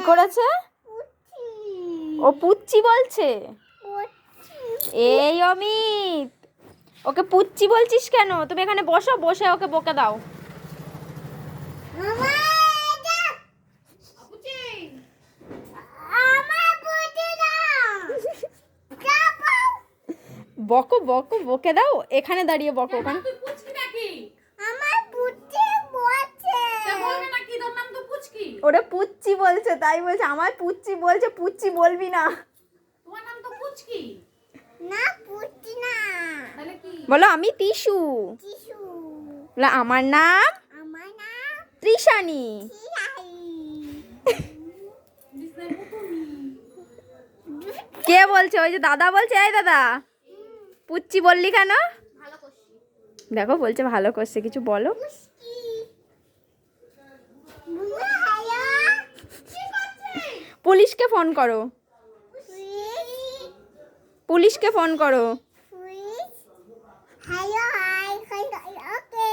করেছে? ও পুচ্চি বলছে। এই অমিত, ওকে পুচ্চি বলছিস কেন? তুমি এখানে বসো, বসে ওকে বকে দাও। বকো বকো, বকে দাও, এখানে দাঁড়িয়ে বকো। ওখানে ওরে পুচ্চি বলছে, তাই বলছে আমার পুচ্চি বলছে, পুচ্চি বলবি না। তোমার নাম তো পুচকি না, পুচকি না, তাহলে কি বলো? আমি তিশু। টিসু। বলো আমার নাম আমার নাম ত্রিশানি। কে বলছে? ওই যে দাদা বলছে। এই দাদা, পুচ্চি বললি কেন? ভালো করছি। দেখো বলছে ভালো করছে, কিছু বলো। পুচকি বুয়া হায়া কি করছে? পুলিশকে ফোন করো, পুলিশকে ফোন করো। হ্যালো হাই ওকে